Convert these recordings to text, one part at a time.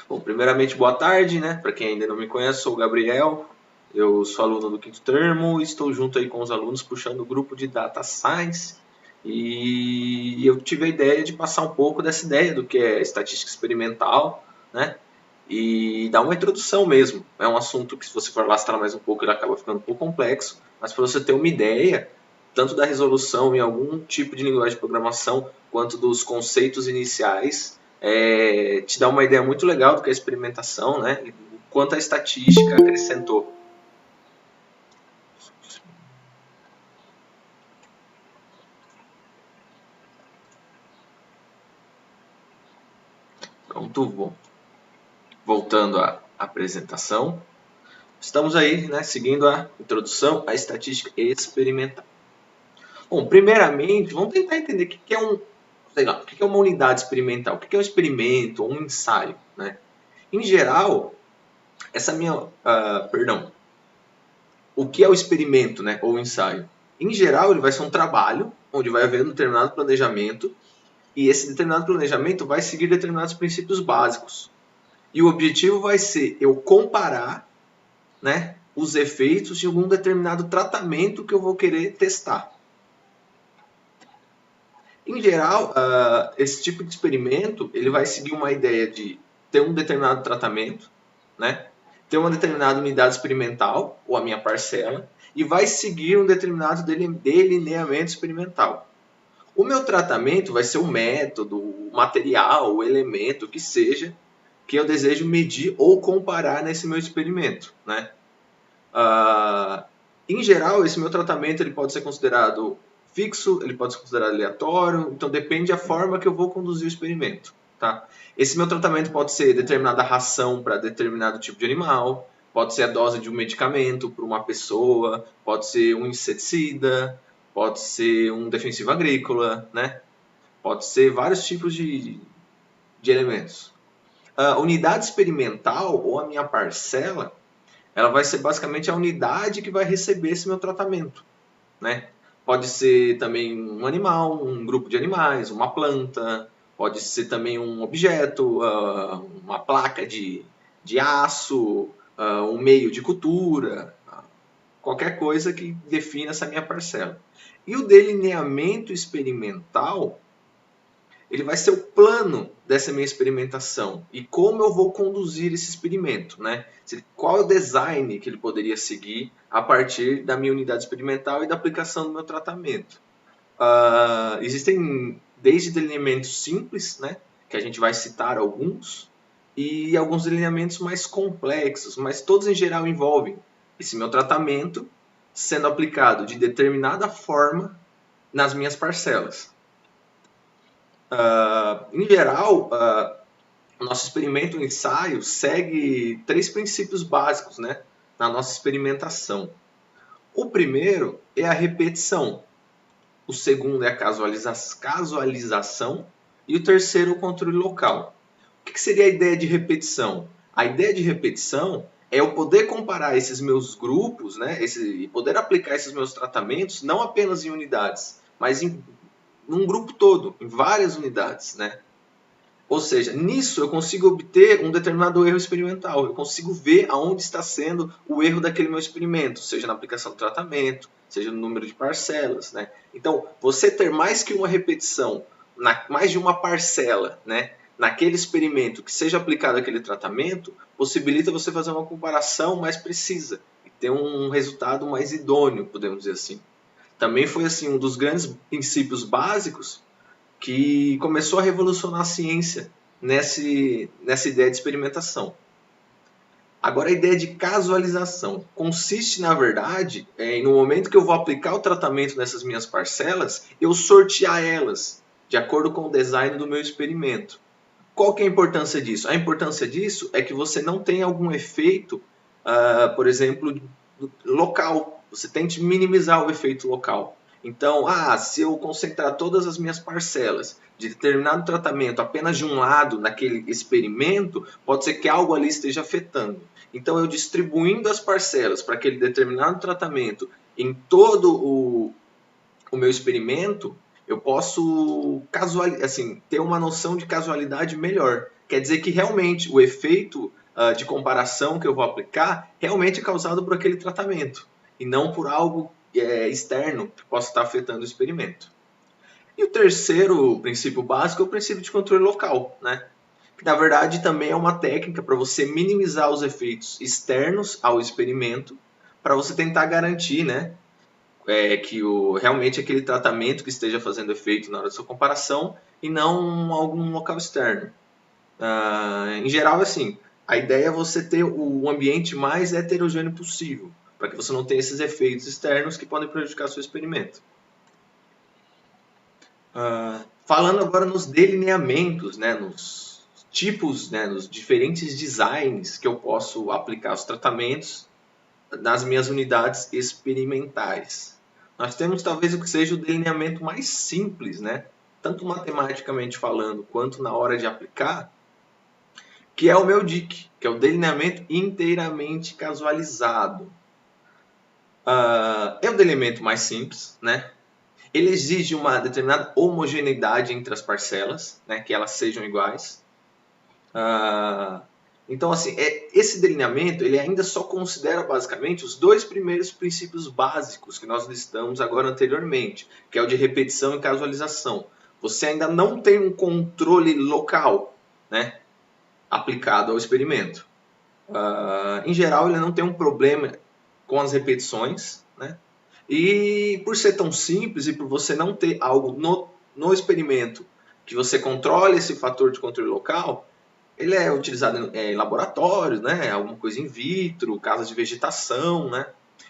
Bom, primeiramente, boa tarde, né? Para quem ainda não me conhece, sou o Gabriel, eu sou aluno do quinto termo e estou junto aí com os alunos puxando o grupo de Data Science. E eu tive a ideia de passar um pouco dessa ideia do que é estatística experimental, né? E dar uma introdução mesmo. É um assunto que, se você for lastrar mais um pouco, ele acaba ficando um pouco complexo, mas para você ter uma ideia, tanto da resolução em algum tipo de linguagem de programação, quanto dos conceitos iniciais, te dá uma ideia muito legal do que é a experimentação, né? E o quanto a estatística acrescentou. Pronto, voltando à apresentação. Estamos aí, né, seguindo a introdução à estatística experimental. Bom, primeiramente, vamos tentar entender o que é o que é uma unidade experimental, o que é um experimento ou um ensaio, né? Em geral, o que é o experimento, né, ou o ensaio? Em geral, ele vai ser um trabalho onde vai haver um determinado planejamento e esse determinado planejamento vai seguir determinados princípios básicos. E o objetivo vai ser eu comparar, né, os efeitos de algum determinado tratamento que eu vou querer testar. Em geral, esse tipo de experimento ele vai seguir uma ideia de ter um determinado tratamento, né? Ter uma determinada unidade experimental, ou a minha parcela, e vai seguir um determinado delineamento experimental. O meu tratamento vai ser o método, o material, o elemento, que seja, que eu desejo medir ou comparar nesse meu experimento, né? Em geral, esse meu tratamento ele pode ser considerado fixo, ele pode ser considerado aleatório, então depende da forma que eu vou conduzir o experimento. Tá? Esse meu tratamento pode ser determinada ração para determinado tipo de animal, pode ser a dose de um medicamento para uma pessoa, pode ser um inseticida, pode ser um defensivo agrícola, né? Pode ser vários tipos de elementos. A unidade experimental, ou a minha parcela, ela vai ser basicamente a unidade que vai receber esse meu tratamento, né? Pode ser também um animal, um grupo de animais, uma planta, pode ser também um objeto, uma placa de aço, um meio de cultura, qualquer coisa que defina essa minha parcela. E o delineamento experimental, ele vai ser o plano dessa minha experimentação e como eu vou conduzir esse experimento, né? Qual é o design que ele poderia seguir a partir da minha unidade experimental e da aplicação do meu tratamento. Existem desde delineamentos simples, né? Que a gente vai citar alguns, e alguns delineamentos mais complexos, mas todos em geral envolvem esse meu tratamento sendo aplicado de determinada forma nas minhas parcelas. Em geral, o nosso experimento, o ensaio, segue 3 princípios básicos, né, na nossa experimentação. O primeiro é a repetição, o segundo é a casualização e o terceiro o controle local. O que seria a ideia de repetição? A ideia de repetição é eu poder comparar esses meus grupos, né, e poder aplicar esses meus tratamentos não apenas em unidades, mas num grupo todo, em várias unidades, né? Ou seja, nisso eu consigo obter um determinado erro experimental. Eu consigo ver aonde está sendo o erro daquele meu experimento, seja na aplicação do tratamento, seja no número de parcelas, né? Então, você ter mais que uma repetição, mais de uma parcela, né, naquele experimento que seja aplicado aquele tratamento, possibilita você fazer uma comparação mais precisa e ter um resultado mais idôneo, podemos dizer assim. Também foi assim um dos grandes princípios básicos que começou a revolucionar a ciência nessa ideia de experimentação. Agora, a ideia de casualização consiste, na verdade, no momento que eu vou aplicar o tratamento nessas minhas parcelas, eu sortear elas de acordo com o design do meu experimento. Qual que é a importância disso? A importância disso é que você não tenha algum efeito, por exemplo, local. Você tente minimizar o efeito local. Então, se eu concentrar todas as minhas parcelas de determinado tratamento apenas de um lado naquele experimento, pode ser que algo ali esteja afetando. Então, eu distribuindo as parcelas para aquele determinado tratamento em todo o meu experimento, eu posso ter uma noção de casualidade melhor. quer dizer que realmente o efeito de comparação que eu vou aplicar realmente é causado por aquele tratamento e não por algo externo que possa estar afetando o experimento. E o terceiro princípio básico é o princípio de controle local, né? Que na verdade também é uma técnica para você minimizar os efeitos externos ao experimento, para você tentar garantir, né, que realmente aquele tratamento que esteja fazendo efeito na hora da sua comparação e não algum local externo. Em geral, assim, a ideia é você ter o ambiente mais heterogêneo possível, para que você não tenha esses efeitos externos que podem prejudicar seu experimento. Falando agora nos delineamentos, né, nos tipos, né, nos diferentes designs que eu posso aplicar os tratamentos nas minhas unidades experimentais. Nós temos talvez o que seja o delineamento mais simples, né, tanto matematicamente falando quanto na hora de aplicar, que é o meu DIC, que é o delineamento inteiramente casualizado. É o delineamento mais simples, né? Ele exige uma determinada homogeneidade entre as parcelas, né, que elas sejam iguais. Então, assim, esse delineamento ele ainda só considera basicamente os dois primeiros princípios básicos que nós listamos agora anteriormente, que é o de repetição e casualização. Você ainda não tem um controle local, né, aplicado ao experimento. Em geral, ele não tem um problema com as repetições, né? E por ser tão simples e por você não ter algo no experimento que você controle esse fator de controle local, ele é utilizado em laboratórios, né? Alguma coisa in vitro, casas de vegetação, né?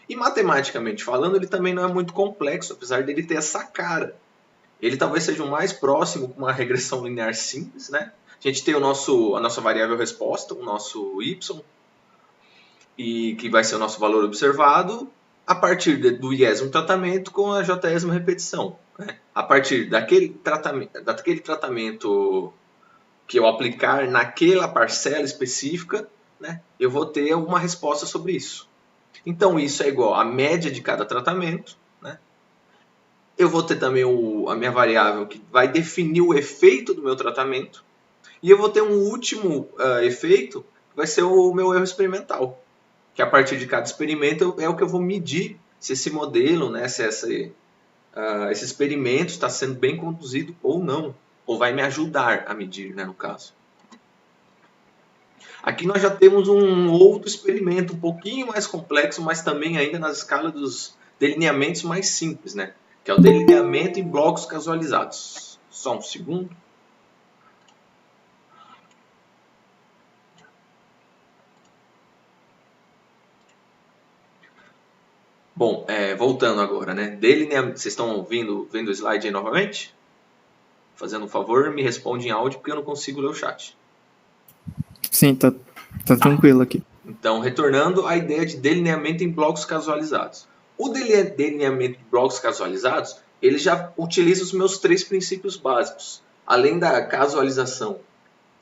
E matematicamente falando, ele também não é muito complexo, apesar dele ter essa cara. Ele talvez seja o mais próximo com uma regressão linear simples, né? A gente tem a nossa variável resposta, o nosso y, e que vai ser o nosso valor observado, a partir do iésimo tratamento com a jésima repetição. Né? A partir daquele tratamento que eu aplicar naquela parcela específica, né, eu vou ter uma resposta sobre isso. Então, isso é igual à média de cada tratamento. Né? Eu vou ter também a minha variável que vai definir o efeito do meu tratamento. E eu vou ter um último efeito, que vai ser o meu erro experimental. Que a partir de cada experimento é o que eu vou medir se esse modelo, né, se esse experimento está sendo bem conduzido ou não, ou vai me ajudar a medir, né, no caso. Aqui nós já temos um outro experimento um pouquinho mais complexo, mas também ainda na escala dos delineamentos mais simples, né, que é o delineamento em blocos casualizados. Só um segundo. Bom, voltando agora, né? Vocês estão vendo o slide aí novamente? Fazendo um favor, me responde em áudio porque eu não consigo ler o chat. Sim, tá tranquilo aqui. Então, retornando à ideia de delineamento em blocos casualizados. O delineamento de blocos casualizados, ele já utiliza os meus três princípios básicos. Além da casualização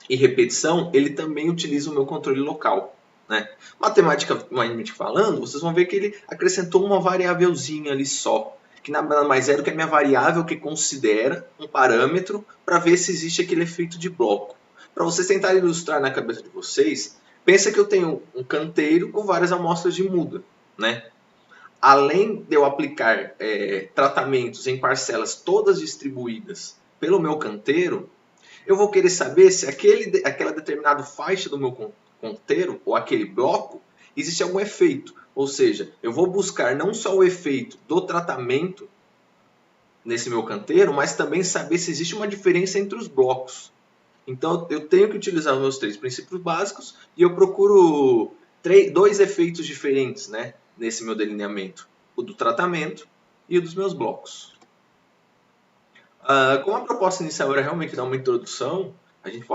e repetição, ele também utiliza o meu controle local. Né? Matematicamente falando, vocês vão ver que ele acrescentou uma variávelzinha ali só, que nada mais é do que a minha variável que considera um parâmetro para ver se existe aquele efeito de bloco. Para vocês tentarem ilustrar na cabeça de vocês, pensa que eu tenho um canteiro com várias amostras de muda. Né? Além de eu aplicar tratamentos em parcelas todas distribuídas pelo meu canteiro, eu vou querer saber se aquela determinada faixa do meu canteiro ou aquele bloco existe algum efeito. Ou seja, eu vou buscar não só o efeito do tratamento nesse meu canteiro, mas também saber se existe uma diferença entre os blocos. Então eu tenho que utilizar os meus três princípios básicos e eu procuro dois efeitos diferentes, né, nesse meu delineamento. O do tratamento e o dos meus blocos. Como a proposta inicial era realmente dar uma introdução, a gente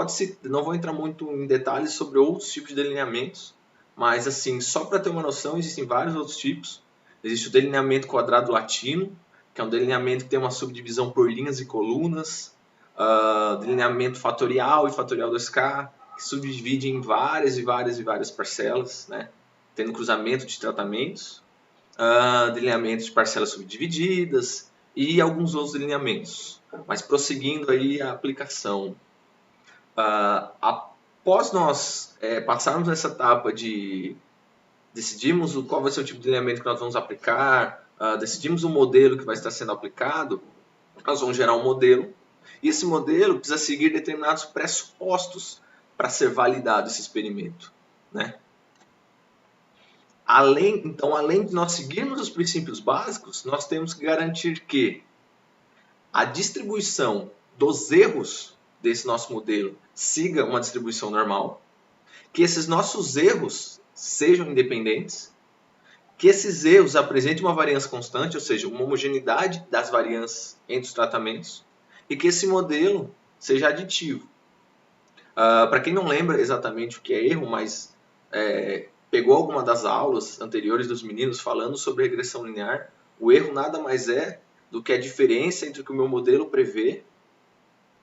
não vou entrar muito em detalhes sobre outros tipos de delineamentos, mas assim, só para ter uma noção, existem vários outros tipos. Existe o delineamento quadrado latino, que é um delineamento que tem uma subdivisão por linhas e colunas. Delineamento fatorial e fatorial 2K, que subdivide em várias e várias parcelas, né? Tendo cruzamento de tratamentos. Delineamento de parcelas subdivididas e alguns outros delineamentos. Mas prosseguindo aí a aplicação. Após nós passarmos essa etapa de decidirmos qual vai ser o tipo de alinhamento que nós vamos aplicar, decidimos o modelo que vai estar sendo aplicado, nós vamos gerar um modelo, e esse modelo precisa seguir determinados pressupostos para ser validado esse experimento, né? Então, além de nós seguirmos os princípios básicos, nós temos que garantir que a distribuição dos erros desse nosso modelo siga uma distribuição normal, que esses nossos erros sejam independentes, que esses erros apresentem uma variância constante, ou seja, uma homogeneidade das variâncias entre os tratamentos, e que esse modelo seja aditivo. Para quem não lembra exatamente o que é erro, mas pegou alguma das aulas anteriores dos meninos falando sobre regressão linear, o erro nada mais é do que a diferença entre o que o meu modelo prevê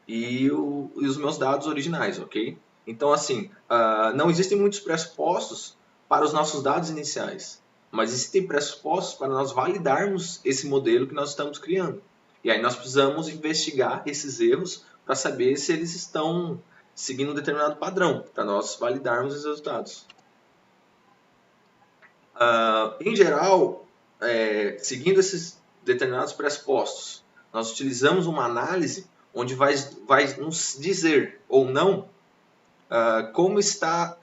e os meus dados originais, ok? Então, assim, não existem muitos pressupostos para os nossos dados iniciais, mas existem pressupostos para nós validarmos esse modelo que nós estamos criando. E aí nós precisamos investigar esses erros para saber se eles estão seguindo um determinado padrão, para nós validarmos os resultados. Em geral, seguindo esses determinados pressupostos, nós utilizamos uma análise onde vai nos dizer ou não como está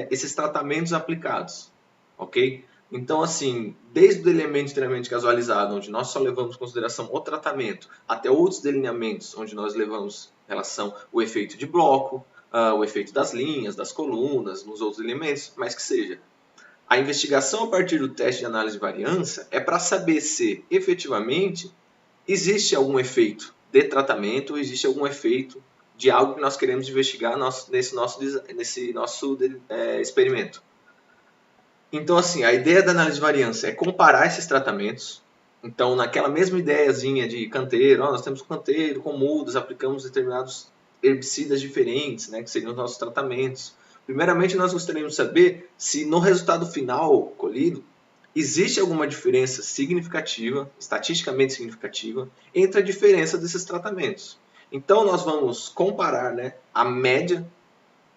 esses tratamentos aplicados, ok? Então, assim, desde o elemento extremamente casualizado, onde nós só levamos em consideração o tratamento, até outros delineamentos, onde nós levamos em relação o efeito de bloco, o efeito das linhas, das colunas, nos outros elementos, mas que seja. A investigação a partir do teste de análise de variância é para saber se, efetivamente, existe algum efeito de tratamento ou existe algum efeito de algo que nós queremos investigar nesse nosso experimento. Então, assim, a ideia da análise de variância é comparar esses tratamentos. Então, naquela mesma ideiazinha de canteiro, nós temos canteiro com mudas, aplicamos determinados herbicidas diferentes, né, que seriam os nossos tratamentos. Primeiramente, nós gostaríamos de saber se no resultado final colhido existe alguma diferença significativa, estatisticamente significativa, entre a diferença desses tratamentos. Então, nós vamos comparar, né, a média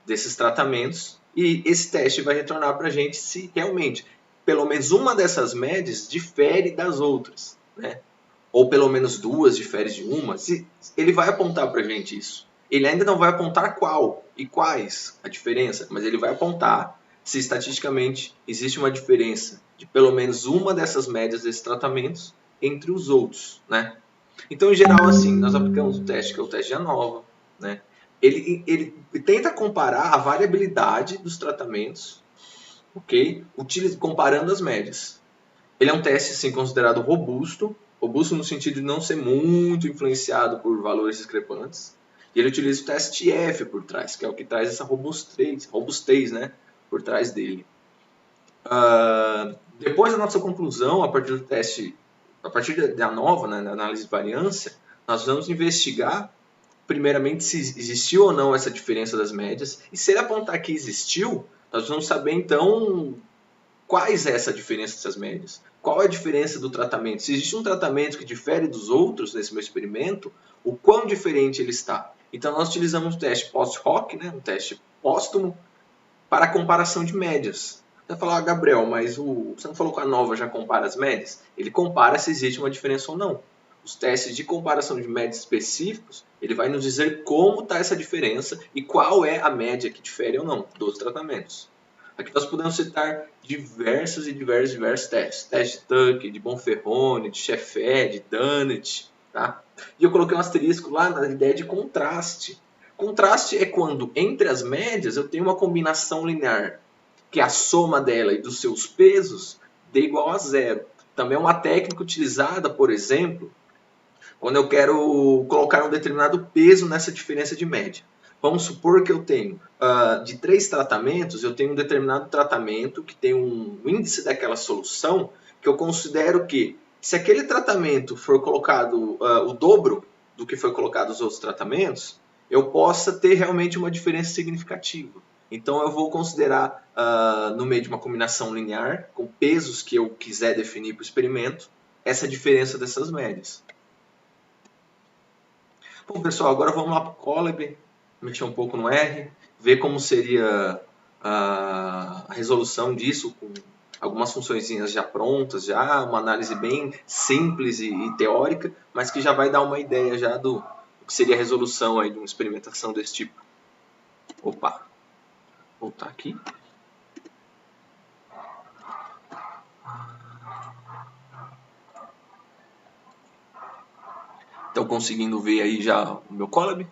desses tratamentos e esse teste vai retornar para a gente se realmente pelo menos uma dessas médias difere das outras, né? Ou pelo menos duas diferem de uma. Ele vai apontar para a gente isso. Ele ainda não vai apontar qual e quais a diferença, mas ele vai apontar se estatisticamente existe uma diferença de pelo menos uma dessas médias desses tratamentos entre os outros, né? Então, em geral, assim, nós aplicamos o teste, que é o teste de ANOVA, né? Ele tenta comparar a variabilidade dos tratamentos, ok? Comparando as médias. Ele é um teste, assim, considerado robusto no sentido de não ser muito influenciado por valores discrepantes. E ele utiliza o teste F por trás, que é o que traz essa robustez, né, por trás dele. Depois da nossa conclusão, a partir do teste, a partir da ANOVA, né, na análise de variância, nós vamos investigar primeiramente se existiu ou não essa diferença das médias, e se ele apontar que existiu, nós vamos saber então quais é essa diferença dessas médias, qual é a diferença do tratamento, se existe um tratamento que difere dos outros nesse meu experimento, o quão diferente ele está. Então nós utilizamos um teste post-hoc, né, um teste póstumo, para a comparação de médias. Você vai falar, Gabriel, mas você não falou que a ANOVA já compara as médias? Ele compara se existe uma diferença ou não. Os testes de comparação de médias específicos, ele vai nos dizer como está essa diferença e qual é a média que difere ou não dos tratamentos. Aqui nós podemos citar diversos testes. Teste de Tuck, de Bonferroni, de Sheffer, de Dunnett. Tá? E eu coloquei um asterisco lá na ideia de contraste. Contraste é quando entre as médias eu tenho uma combinação linear, que a soma dela e dos seus pesos dê igual a zero. Também é uma técnica utilizada, por exemplo, quando eu quero colocar um determinado peso nessa diferença de média. Vamos supor que eu tenho de 3 tratamentos, eu tenho um determinado tratamento que tem um índice daquela solução que eu considero que, se aquele tratamento for colocado o dobro do que foi colocado os outros tratamentos, eu possa ter realmente uma diferença significativa. Então eu vou considerar, no meio de uma combinação linear, com pesos que eu quiser definir para o experimento, essa diferença dessas médias. Bom, pessoal, agora vamos lá para o Colab, mexer um pouco no R. ver como seria a resolução disso com algumas funçõezinhas já prontas, já uma análise bem simples e teórica, mas que já vai dar uma ideia já do que seria a resolução aí de uma experimentação desse tipo. Opa, voltar aqui. Estão conseguindo ver aí já o meu Colab?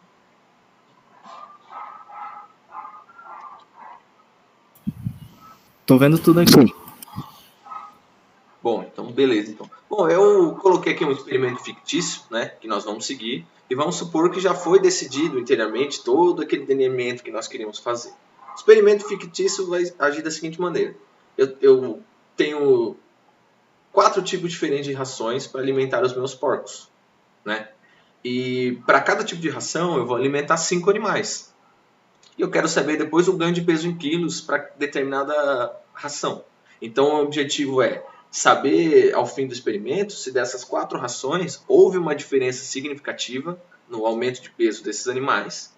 Tô vendo tudo aqui. Bom, então beleza. Então. Bom, eu coloquei aqui um experimento fictício, né, que nós vamos seguir, e vamos supor que já foi decidido inteiramente todo aquele delineamento que nós queríamos fazer. O experimento fictício vai agir da seguinte maneira. Eu tenho 4 tipos diferentes de rações para alimentar os meus porcos, né? E para cada tipo de ração eu vou alimentar 5 animais. E eu quero saber depois o ganho de peso em quilos para determinada ração. Então o objetivo é saber ao fim do experimento se dessas 4 rações houve uma diferença significativa no aumento de peso desses animais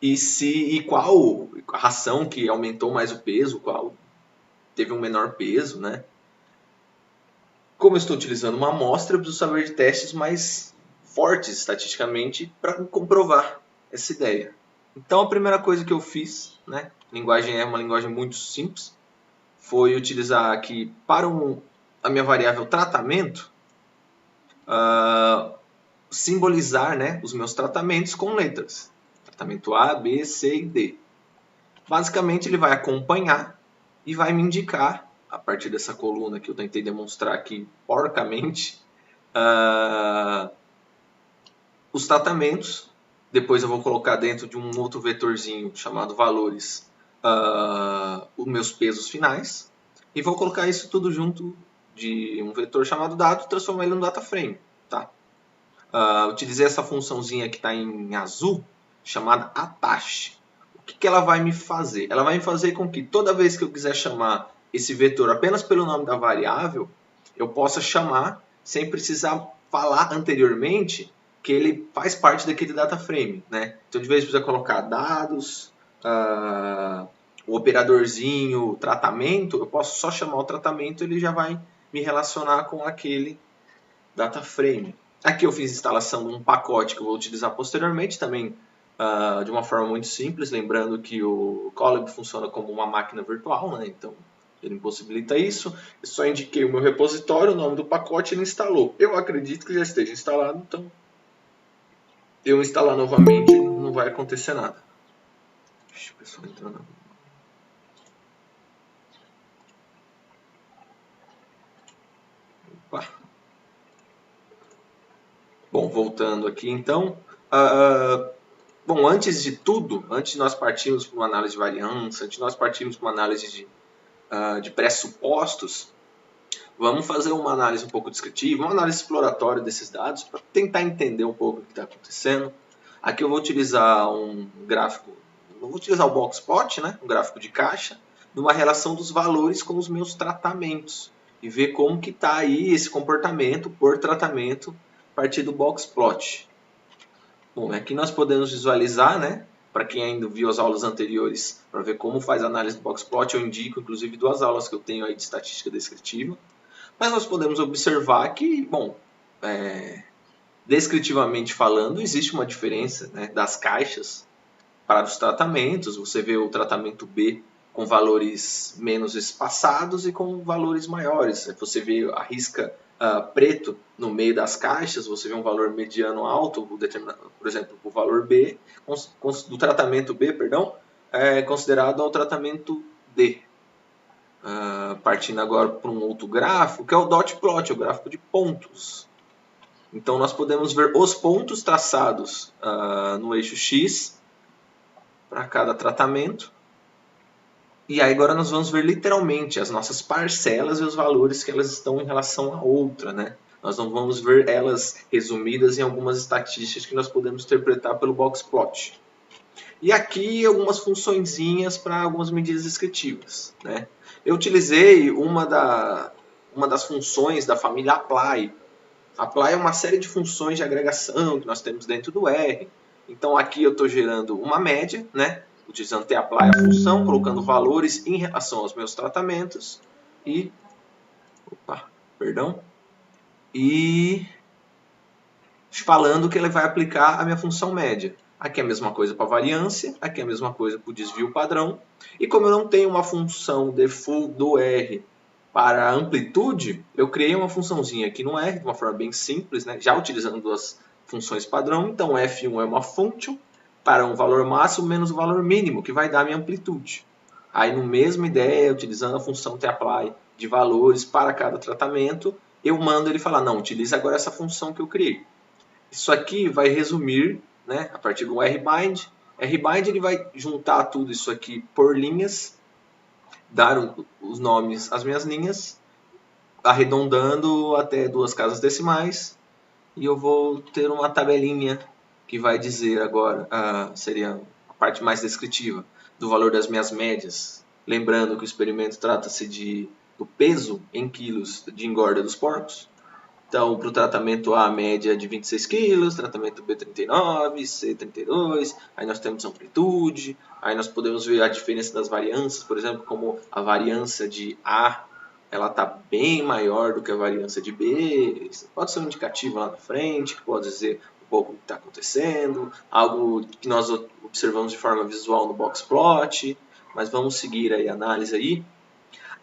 e qual ração que aumentou mais o peso, qual teve um menor peso, né? Como eu estou utilizando uma amostra, eu preciso saber de testes mais fortes estatisticamente para comprovar essa ideia. Então a primeira coisa que eu fiz, né, linguagem é uma linguagem muito simples, foi utilizar aqui para a minha variável tratamento, simbolizar, né, os meus tratamentos com letras. Tratamento A, B, C e D. Basicamente ele vai acompanhar e vai me indicar, a partir dessa coluna que eu tentei demonstrar aqui porcamente, os tratamentos. Depois eu vou colocar dentro de um outro vetorzinho chamado valores os meus pesos finais. E vou colocar isso tudo junto de um vetor chamado dado e transformar ele no data frame. Tá? Utilizei essa funçãozinha que está em azul, chamada attach. O que ela vai me fazer? Ela vai me fazer com que toda vez que eu quiser chamar esse vetor apenas pelo nome da variável, eu possa chamar sem precisar falar anteriormente que ele faz parte daquele data frame, né? Então, de vez em quando, colocar dados, o operadorzinho, tratamento, eu posso só chamar o tratamento, ele já vai me relacionar com aquele data frame. Aqui eu fiz instalação de um pacote que eu vou utilizar posteriormente, também de uma forma muito simples, lembrando que o Colab funciona como uma máquina virtual, né? Então ele impossibilita isso. Eu só indiquei o meu repositório, o nome do pacote, ele instalou. Eu acredito que já esteja instalado, então eu instalar novamente não vai acontecer nada. Deixa o pessoal entrar na... Opa. Bom, voltando aqui então. Bom, antes de tudo, antes de nós partirmos para uma análise de variância, antes de nós partirmos para uma análise de pressupostos, vamos fazer uma análise um pouco descritiva, uma análise exploratória desses dados, para tentar entender um pouco o que está acontecendo. Aqui eu vou utilizar um gráfico, eu vou utilizar o boxplot, né, um gráfico de caixa, numa relação dos valores com os meus tratamentos, e ver como que está aí esse comportamento por tratamento a partir do boxplot. Bom, aqui nós podemos visualizar, né, para quem ainda viu as aulas anteriores, para ver como faz a análise do boxplot, eu indico inclusive 2 aulas que eu tenho aí de estatística descritiva. Mas nós podemos observar que, bom, descritivamente falando, existe uma diferença, né, das caixas para os tratamentos. Você vê o tratamento B com valores menos espaçados e com valores maiores. Você vê a risca preto no meio das caixas, você vê um valor mediano alto, por exemplo, o valor B, do tratamento B, perdão, considerado ao tratamento D. Partindo agora para um outro gráfico, que é o dot plot, o gráfico de pontos. Então nós podemos ver os pontos traçados no eixo X para cada tratamento. E aí agora nós vamos ver literalmente as nossas parcelas e os valores que elas estão em relação a outra, né? Nós não vamos ver elas resumidas em algumas estatísticas que nós podemos interpretar pelo boxplot. E aqui algumas funçõezinhas para algumas medidas descritivas, né? Eu utilizei uma das funções da família apply. Apply é uma série de funções de agregação que nós temos dentro do R. Então aqui eu estou gerando uma média, né? utilizando tapply a função, colocando valores em relação aos meus tratamentos e falando que ele vai aplicar a minha função média. Aqui é a mesma coisa para variância, aqui é a mesma coisa para o desvio padrão. E como eu não tenho uma função default do R para amplitude, eu criei uma funçãozinha aqui no R, de uma forma bem simples, né? Já utilizando duas funções padrão. Então, F1 é uma function para um valor máximo menos o valor mínimo, que vai dar a minha amplitude. Aí, no mesma ideia, utilizando a função tapply de valores para cada tratamento, eu mando ele falar, não, utiliza agora essa função que eu criei. Isso aqui vai resumir, né, a partir do RBind. RBind ele vai juntar tudo isso aqui por linhas, dar os nomes às minhas linhas, arredondando até 2 casas decimais, e eu vou ter uma tabelinha que vai dizer agora, seria a parte mais descritiva, do valor das minhas médias. Lembrando que o experimento trata-se do peso em quilos de engorda dos porcos. Então, para o tratamento A, a média é de 26 kg, tratamento B, 39, C, 32, aí nós temos amplitude, aí nós podemos ver a diferença das variâncias, por exemplo, como a variância de A, ela está bem maior do que a variância de B, isso pode ser um indicativo lá na frente, que pode dizer um pouco o que está acontecendo, algo que nós observamos de forma visual no boxplot, mas vamos seguir aí a análise aí.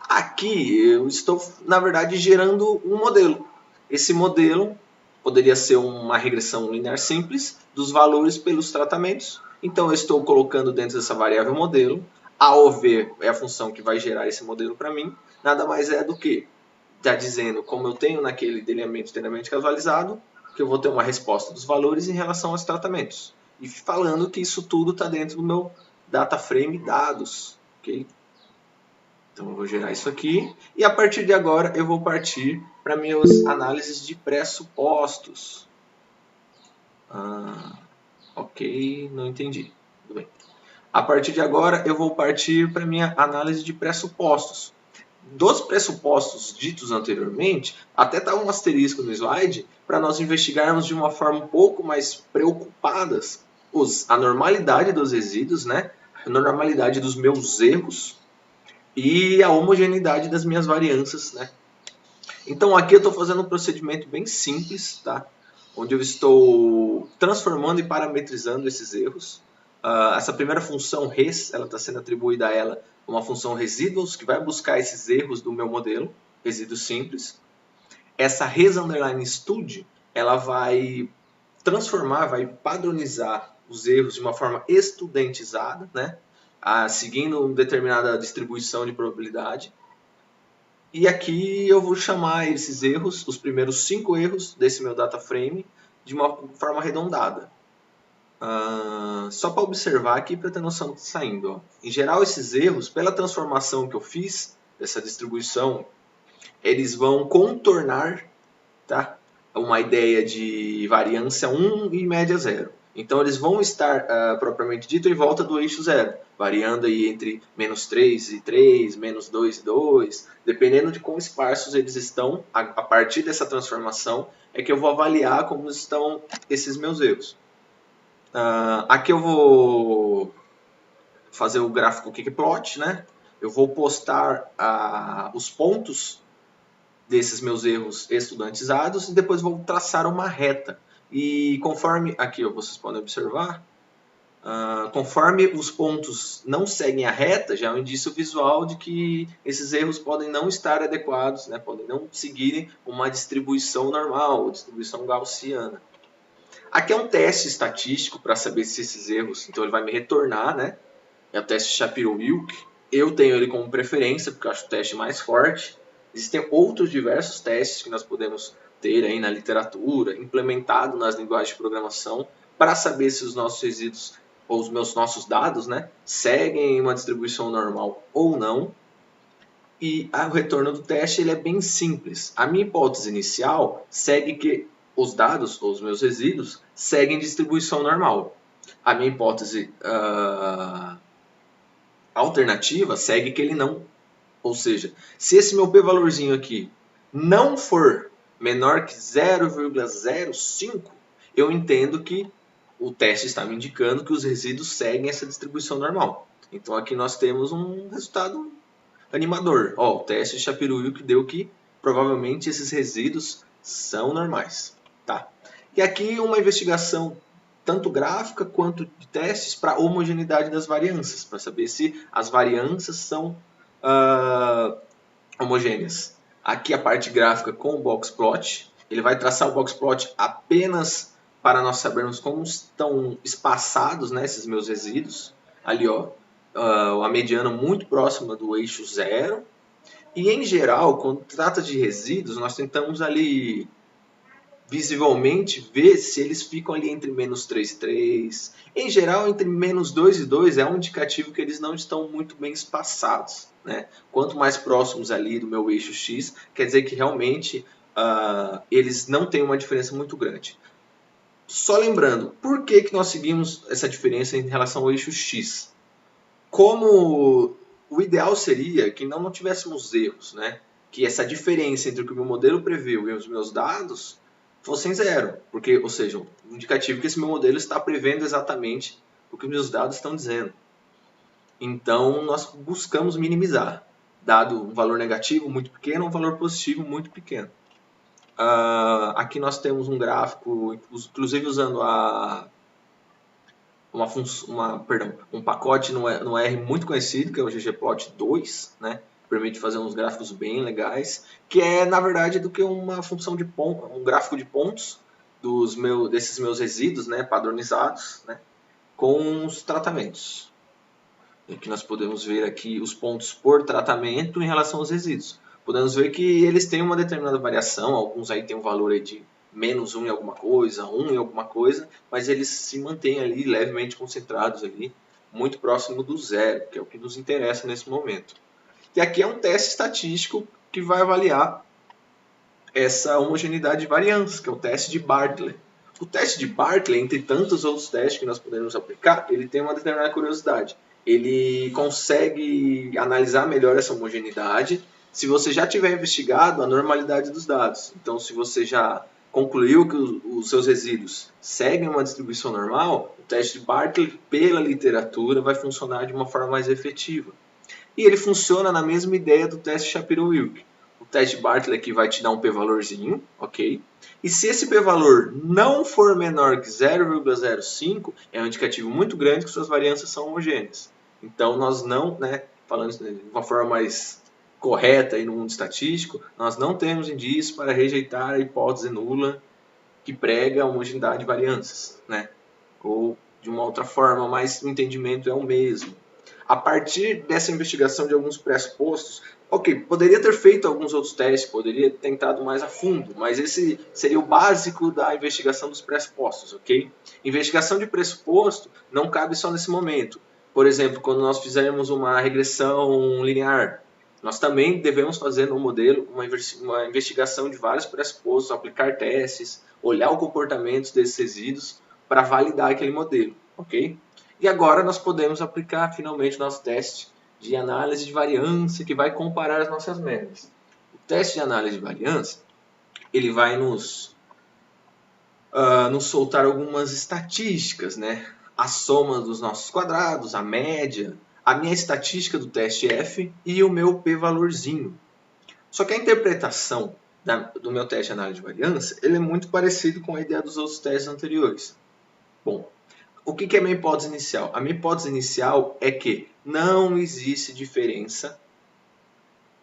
Aqui eu estou, na verdade, gerando um modelo. Esse modelo poderia ser uma regressão linear simples dos valores pelos tratamentos. Então, eu estou colocando dentro dessa variável modelo. A OV é a função que vai gerar esse modelo para mim. Nada mais é do que está dizendo, como eu tenho naquele delineamento extremamente casualizado, que eu vou ter uma resposta dos valores em relação aos tratamentos. E falando que isso tudo está dentro do meu data frame dados. Okay? Então, eu vou gerar isso aqui. E a partir de agora, eu vou partir para minhas análises de pressupostos. Ok, não entendi. Tudo bem. A partir de agora, eu vou partir para minha análise de pressupostos. Dos pressupostos ditos anteriormente, até está um asterisco no slide, para nós investigarmos de uma forma um pouco mais preocupadas a normalidade dos resíduos, né? A normalidade dos meus erros, e a homogeneidade das minhas variâncias, né? Então aqui eu estou fazendo um procedimento bem simples, tá? Onde eu estou transformando e parametrizando esses erros. Essa primeira função res, ela está sendo atribuída a ela uma função residuals, que vai buscar esses erros do meu modelo, resíduos simples. Essa res_stud, ela vai transformar, vai padronizar os erros de uma forma estudentizada, né? Seguindo uma determinada distribuição de probabilidade. E aqui eu vou chamar esses erros, os primeiros 5 erros desse meu data frame, de uma forma arredondada. Só para observar aqui, para ter noção do que está saindo. Ó. Em geral, esses erros, pela transformação que eu fiz, dessa distribuição, eles vão contornar, tá? Uma ideia de variância 1 e média 0. Então, eles vão estar, propriamente dito, em volta do eixo 0, variando aí entre menos 3 e 3, menos 2 e 2, dependendo de quão esparsos eles estão, a partir dessa transformação, é que eu vou avaliar como estão esses meus erros. Aqui eu vou fazer o gráfico Kickplot, né? Eu vou postar os pontos desses meus erros estudantizados e depois vou traçar uma reta. E conforme, aqui vocês podem observar, conforme os pontos não seguem a reta, já é um indício visual de que esses erros podem não estar adequados, né? Podem não seguirem uma distribuição normal, distribuição gaussiana. Aqui é um teste estatístico para saber se esses erros, então ele vai me retornar, né? É o teste Shapiro-Wilk. Eu tenho ele como preferência, porque eu acho o teste mais forte. Existem outros diversos testes que nós podemos ter aí na literatura, implementado nas linguagens de programação, para saber se os nossos resíduos ou os nossos dados, né, seguem uma distribuição normal ou não. E o retorno do teste ele é bem simples. A minha hipótese inicial segue que os dados, ou os meus resíduos, seguem distribuição normal. A minha hipótese alternativa segue que ele não. Ou seja, se esse meu p-valorzinho aqui não for menor que 0,05, eu entendo que o teste está me indicando que os resíduos seguem essa distribuição normal. Então aqui nós temos um resultado animador. Ó, o teste de Shapiro-Wilk deu que provavelmente esses resíduos são normais. Tá? E aqui uma investigação tanto gráfica quanto de testes para homogeneidade das variâncias, para saber se as variâncias são homogêneas. Aqui a parte gráfica com o boxplot, ele vai traçar o boxplot apenas para nós sabermos como estão espaçados, né, esses meus resíduos. Ali, ó, a mediana muito próxima do eixo zero. E em geral, quando trata de resíduos, nós tentamos ali visivelmente ver se eles ficam ali entre menos 3 e 3. Em geral, entre menos 2 e 2 é um indicativo que eles não estão muito bem espaçados, né? Quanto mais próximos ali do meu eixo X, quer dizer que realmente eles não têm uma diferença muito grande. Só lembrando, por que nós seguimos essa diferença em relação ao eixo X? Como o ideal seria que não tivéssemos erros, né? Que essa diferença entre o que o meu modelo previu e os meus dados fossem zero, porque, ou seja, um indicativo que esse meu modelo está prevendo exatamente o que os meus dados estão dizendo. Então, nós buscamos minimizar, dado um valor negativo muito pequeno, um valor positivo muito pequeno. Aqui nós temos um gráfico, inclusive usando um pacote no R muito conhecido, que é o ggplot 2, né? Permite fazer uns gráficos bem legais, que é, na verdade, do que uma função de ponto, um gráfico de pontos desses meus resíduos, né, padronizados, né, com os tratamentos. E aqui nós podemos ver aqui os pontos por tratamento em relação aos resíduos. Podemos ver que eles têm uma determinada variação, alguns aí têm um valor aí de menos 1 em alguma coisa, 1 em alguma coisa, mas eles se mantêm ali levemente concentrados ali, muito próximo do zero, que é o que nos interessa nesse momento. E aqui é um teste estatístico que vai avaliar essa homogeneidade de variâncias, que é o teste de Bartlett. O teste de Bartlett, entre tantos outros testes que nós podemos aplicar, ele tem uma determinada curiosidade. Ele consegue analisar melhor essa homogeneidade se você já tiver investigado a normalidade dos dados. Então, se você já concluiu que os seus resíduos seguem uma distribuição normal, o teste de Bartlett, pela literatura, vai funcionar de uma forma mais efetiva. E ele funciona na mesma ideia do teste Shapiro-Wilk. O teste Bartlett aqui vai te dar um p-valorzinho, ok? E se esse p-valor não for menor que 0,05, é um indicativo muito grande que suas variâncias são homogêneas. Então, nós não, né, falando de uma forma mais correta aí no mundo estatístico, nós não temos indícios para rejeitar a hipótese nula que prega a homogeneidade de variâncias, né? Ou de uma outra forma, mas o entendimento é o mesmo. A partir dessa investigação de alguns pressupostos, ok, poderia ter feito alguns outros testes, poderia ter tentado mais a fundo, mas esse seria o básico da investigação dos pressupostos, ok? Investigação de pressuposto não cabe só nesse momento. Por exemplo, quando nós fizermos uma regressão linear, nós também devemos fazer no modelo uma investigação de vários pressupostos, aplicar testes, olhar o comportamento desses resíduos para validar aquele modelo, ok? E agora nós podemos aplicar finalmente nosso teste de análise de variância que vai comparar as nossas médias. O teste de análise de variância ele vai nos soltar algumas estatísticas, né? A soma dos nossos quadrados, a média, a minha estatística do teste F e o meu p-valorzinho. Só que a interpretação do meu teste de análise de variância ele é muito parecido com a ideia dos outros testes anteriores. Bom, o que é a minha hipótese inicial? A minha hipótese inicial é que não existe diferença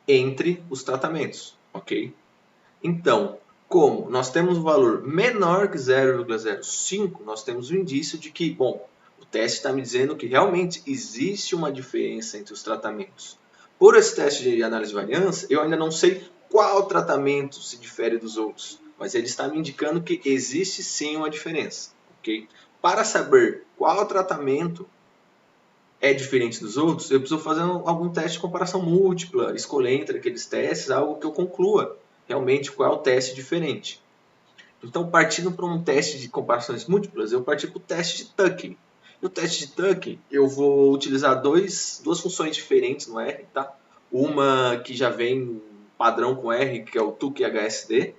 entre os tratamentos, ok? Então, como nós temos um valor menor que 0,05, nós temos um indício de que, bom, o teste está me dizendo que realmente existe uma diferença entre os tratamentos. Por esse teste de análise de variância, eu ainda não sei qual tratamento se difere dos outros, mas ele está me indicando que existe sim uma diferença, ok? Para saber qual tratamento é diferente dos outros, eu preciso fazer algum teste de comparação múltipla, escolher entre aqueles testes algo que eu conclua realmente qual é o teste diferente. Então, partindo para um teste de comparações múltiplas, eu parti para o teste de Tukey. No teste de Tukey, eu vou utilizar duas funções diferentes no R, tá? Uma que já vem padrão com R, que é o Tukey HSD,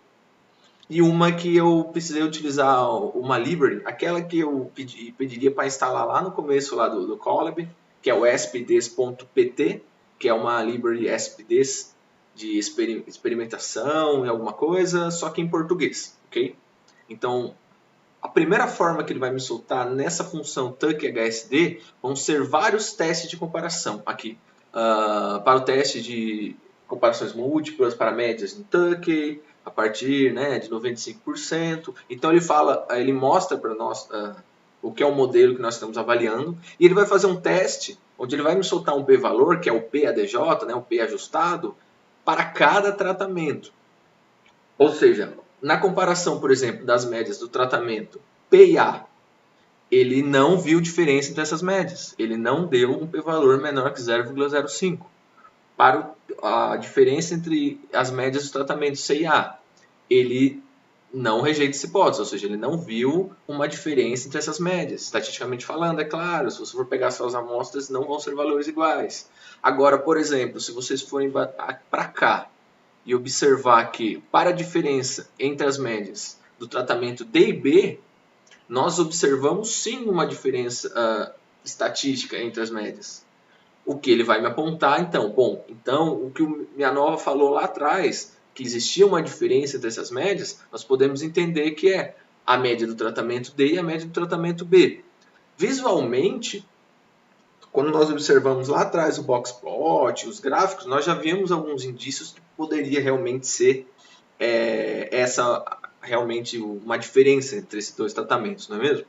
e uma que eu precisei utilizar uma library, aquela que eu pediria para instalar lá no começo lá do Colab, que é o spdes.pt, que é uma library spdes de experimentação e alguma coisa, só que em português, ok? Então, a primeira forma que ele vai me soltar nessa função tuck-hsd vão ser vários testes de comparação aqui. Para o teste de comparações múltiplas para médias no tuck, a partir, né, de 95%. Então ele mostra para nós o que é o modelo que nós estamos avaliando, e ele vai fazer um teste onde ele vai me soltar um p-valor, que é o p-ADJ, né, o p ajustado, para cada tratamento. Ou seja, na comparação, por exemplo, das médias do tratamento P e A, ele não viu diferença entre essas médias. Ele não deu um p-valor menor que 0,05. Para a diferença entre as médias dos tratamentos C e A, ele não rejeita essa hipótese, ou seja, ele não viu uma diferença entre essas médias. Estatisticamente falando, é claro, se você for pegar só as amostras, não vão ser valores iguais. Agora, por exemplo, se vocês forem para cá e observar que, para a diferença entre as médias do tratamento D e B, nós observamos sim uma diferença estatística entre as médias. O que ele vai me apontar, então? Bom, então o que o Mianova falou lá atrás, que existia uma diferença entre essas médias, nós podemos entender que é a média do tratamento D e a média do tratamento B. Visualmente, quando nós observamos lá atrás o box plot, os gráficos, nós já vimos alguns indícios que poderia realmente ser realmente uma diferença entre esses dois tratamentos, não é mesmo?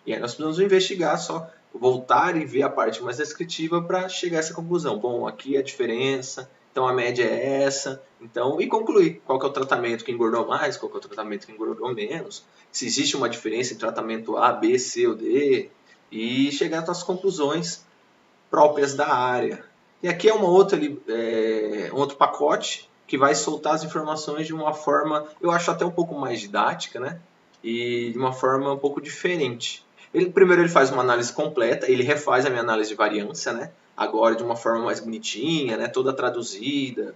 E aí nós precisamos investigar só, voltar e ver a parte mais descritiva para chegar a essa conclusão. Bom, aqui é a diferença, então a média é essa, então, e concluir qual que é o tratamento que engordou mais, qual que é o tratamento que engordou menos, se existe uma diferença em tratamento A, B, C ou D, e chegar às conclusões próprias da área. E aqui é um outro pacote que vai soltar as informações de uma forma, eu acho até um pouco mais didática, né? E de uma forma um pouco diferente. Primeiro ele faz uma análise completa, ele refaz a minha análise de variância, né? Agora de uma forma mais bonitinha, né? Toda traduzida,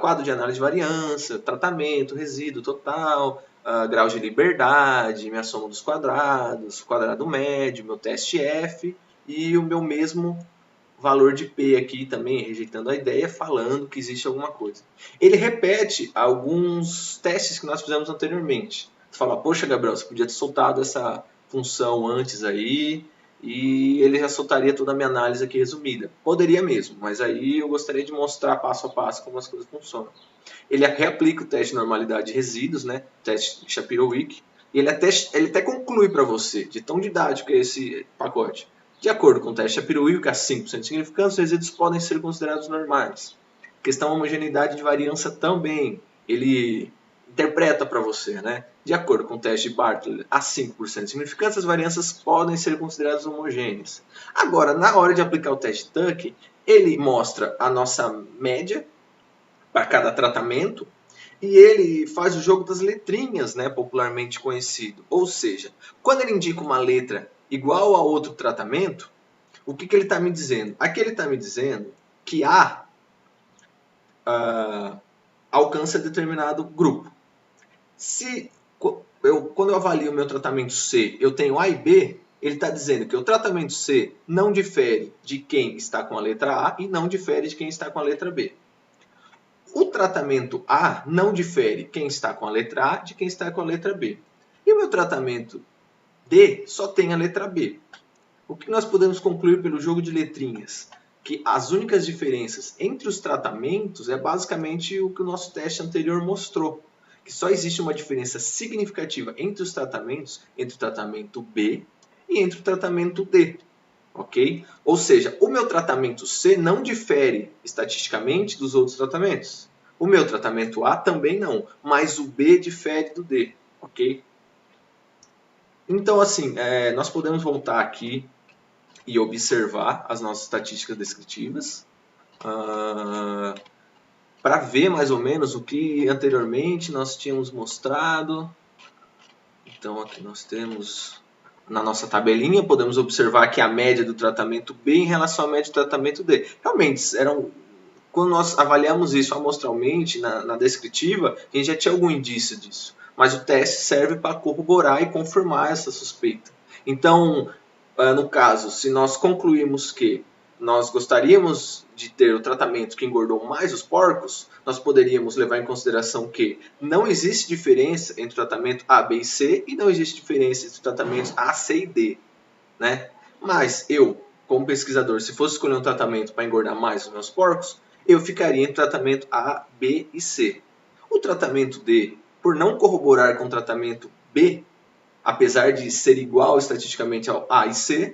quadro de análise de variância, tratamento, resíduo total, grau de liberdade, minha soma dos quadrados, quadrado médio, meu teste F e o meu mesmo valor de P aqui também, rejeitando a ideia, falando que existe alguma coisa. Ele repete alguns testes que nós fizemos anteriormente. Você fala, poxa, Gabriel, você podia ter soltado essa função antes aí, e ele já soltaria toda a minha análise aqui resumida. Poderia mesmo, mas aí eu gostaria de mostrar passo a passo como as coisas funcionam. Ele reaplica o teste de normalidade de resíduos, né? O teste de Shapiro-Wilk, e ele até conclui para você, de tão didático é esse pacote. De acordo com o teste Shapiro-Wilk, a 5% de significância, os resíduos podem ser considerados normais. Questão homogeneidade de variância também, ele interpreta para você, né? De acordo com o teste de Bartlett, a 5% de significância, as variâncias podem ser consideradas homogêneas. Agora, na hora de aplicar o teste Tuck, ele mostra a nossa média para cada tratamento e ele faz o jogo das letrinhas, né, popularmente conhecido. Ou seja, quando ele indica uma letra igual a outro tratamento, o que ele está me dizendo? Aqui ele está me dizendo que A alcança determinado grupo. Quando eu avalio o meu tratamento C, eu tenho A e B, ele está dizendo que o tratamento C não difere de quem está com a letra A e não difere de quem está com a letra B. O tratamento A não difere quem está com a letra A de quem está com a letra B. E o meu tratamento D só tem a letra B. O que nós podemos concluir pelo jogo de letrinhas? Que as únicas diferenças entre os tratamentos é basicamente o que o nosso teste anterior mostrou. Que só existe uma diferença significativa entre os tratamentos, entre o tratamento B e entre o tratamento D. Ok? Ou seja, o meu tratamento C não difere estatisticamente dos outros tratamentos. O meu tratamento A também não, mas o B difere do D. Ok? Então, assim, nós podemos voltar aqui e observar as nossas estatísticas descritivas para ver mais ou menos o que anteriormente nós tínhamos mostrado. Então, aqui nós temos, na nossa tabelinha, podemos observar que a média do tratamento B em relação à média do tratamento D. Realmente, quando nós avaliamos isso amostralmente, na descritiva, a gente já tinha algum indício disso. mas o teste serve para corroborar e confirmar essa suspeita. Então, no caso, se nós concluímos que nós gostaríamos de ter o tratamento que engordou mais os porcos, nós poderíamos levar em consideração que não existe diferença entre o tratamento A, B e C e não existe diferença entre os tratamentos A, C e D, né? Mas eu, como pesquisador, se fosse escolher um tratamento para engordar mais os meus porcos, eu ficaria em tratamento A, B e C. O tratamento D, por não corroborar com o tratamento B, apesar de ser igual estatisticamente ao A e C,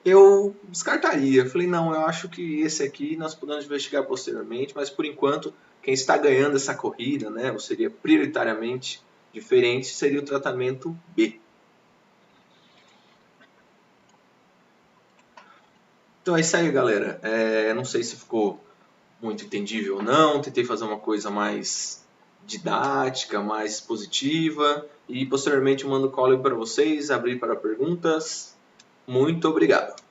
eu descartaria. Falei, não, eu acho que esse aqui nós podemos investigar posteriormente, mas por enquanto, quem está ganhando essa corrida, né, ou seria prioritariamente diferente, seria o tratamento B. Então é isso aí, galera. Não sei se ficou muito entendível ou não, tentei fazer uma coisa mais didática, mais expositiva, e posteriormente eu mando o call para vocês, abrir para perguntas. Muito obrigado.